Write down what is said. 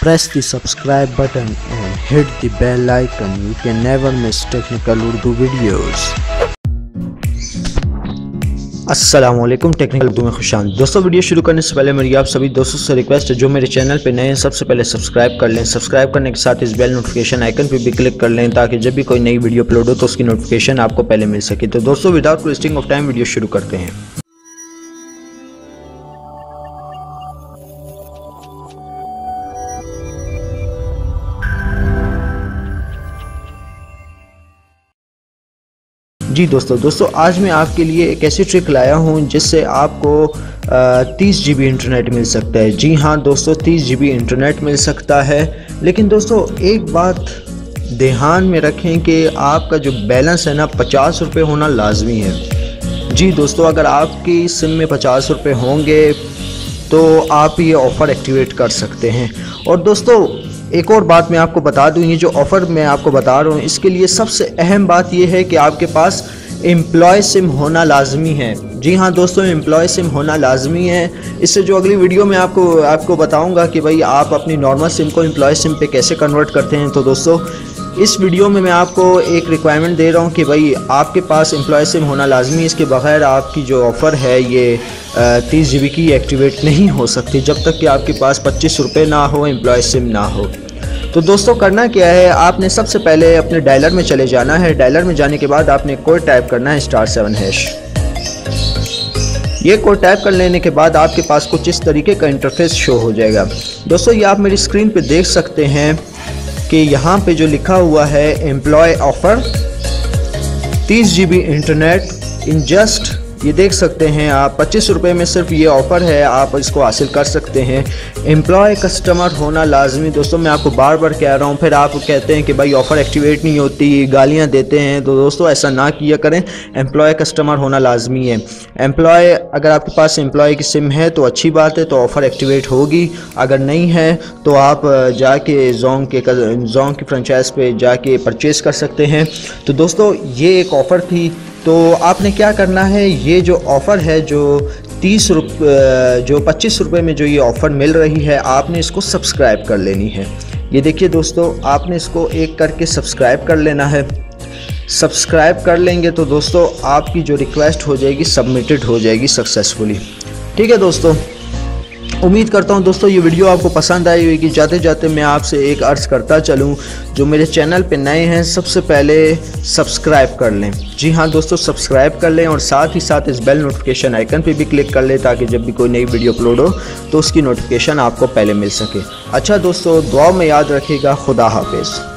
Press the subscribe button and hit the bell icon. You can never miss technical Urdu videos. अस्सलामुअलैकुम, technical Urdu में खुशामदीद। दोस्तों, video शुरू करने से पहले मेरी आप सभी दोस्तों से रिक्वेस्ट है जो मेरे चैनल पे नए हैं सबसे पहले सब्सक्राइब कर लें। सब्सक्राइब करने के साथ इस बेल नोटिफिकेशन आइकन पे भी क्लिक कर लें ताकि जब भी कोई नई वीडियो अपलोड हो तो उसकी नोटिफिकेशन आपको पहले मिल सके। तो दोस्तों, without wasting of time video शुरू करते हैं। जी दोस्तों, आज मैं आपके लिए एक ऐसी ट्रिक लाया हूं जिससे आपको 30 GB इंटरनेट मिल सकता है। जी हाँ दोस्तों, 30 GB इंटरनेट मिल सकता है। लेकिन दोस्तों, एक बात ध्यान में रखें कि आपका जो बैलेंस है ना 50 रुपये होना लाजमी है। जी दोस्तों, अगर आपकी सिम में 50 रुपये होंगे तो आप ये ऑफ़र एक्टिवेट कर सकते हैं। और दोस्तों, एक और बात मैं आपको बता दूं, ये जो ऑफ़र मैं आपको बता रहा हूँ इसके लिए सबसे अहम बात ये है कि आपके पास एम्प्लॉय सिम होना लाजमी है। जी हाँ दोस्तों, एम्प्लॉय सिम होना लाजमी है। इससे जो अगली वीडियो में आपको बताऊंगा कि भाई आप अपनी नॉर्मल सिम को एम्प्लॉय सिम पे कैसे कन्वर्ट करते हैं। तो दोस्तों, इस वीडियो में मैं आपको एक रिक्वायरमेंट दे रहा हूँ कि भाई आपके पास एम्प्लॉय सिम होना लाजमी है। इसके बगैर आपकी जो ऑफ़र है ये 30 GB की एक्टिवेट नहीं हो सकती जब तक कि आपके पास 25 रुपये ना हो, एम्प्लॉय सिम ना हो। तो दोस्तों, करना क्या है, आपने सबसे पहले अपने डायलर में चले जाना है। डायलर में जाने के बाद आपने कोड टाइप करना है *7#। ये कोड टाइप कर लेने के बाद आपके पास कुछ इस तरीके का इंटरफेस शो हो जाएगा। दोस्तों, ये आप मेरी स्क्रीन पे देख सकते हैं कि यहाँ पे जो लिखा हुआ है employ offer 30 GB internet in just, ये देख सकते हैं आप 25 रुपये में सिर्फ ये ऑफ़र है, आप इसको हासिल कर सकते हैं। एम्प्लॉय कस्टमर होना लाजमी। दोस्तों, मैं आपको बार बार कह रहा हूँ, फिर आप कहते हैं कि भाई ऑफ़र एक्टिवेट नहीं होती, गालियाँ देते हैं। तो दोस्तों, ऐसा ना किया करें, एम्प्लॉय कस्टमर होना लाजमी है। एम्प्लॉय, अगर आपके पास एम्प्लॉय की सिम है तो अच्छी बात है, तो ऑफ़र एक्टिवेट होगी। अगर नहीं है तो आप जाके जोंग की फ्रेंचाइज पे जाके परचेज़ कर सकते हैं। तो दोस्तों, ये एक ऑफ़र थी। तो आपने क्या करना है, ये जो ऑफ़र है जो 25 रुपये में जो ये ऑफ़र मिल रही है, आपने इसको सब्सक्राइब कर लेनी है। ये देखिए दोस्तों, आपने इसको एक करके सब्सक्राइब कर लेना है। सब्सक्राइब कर लेंगे तो दोस्तों आपकी जो रिक्वेस्ट हो जाएगी सबमिटेड हो जाएगी सक्सेसफुली। ठीक है दोस्तों, उम्मीद करता हूं दोस्तों ये वीडियो आपको पसंद आई होगी। जाते जाते मैं आपसे एक अर्ज़ करता चलूं, जो मेरे चैनल पे नए हैं सबसे पहले सब्सक्राइब कर लें। जी हाँ दोस्तों, सब्सक्राइब कर लें और साथ ही साथ इस बेल नोटिफिकेशन आइकन पे भी क्लिक कर लें ताकि जब भी कोई नई वीडियो अपलोड हो तो उसकी नोटिफिकेशन आपको पहले मिल सके। अच्छा दोस्तों, दुआ में याद रखिएगा। खुदा हाफिज़।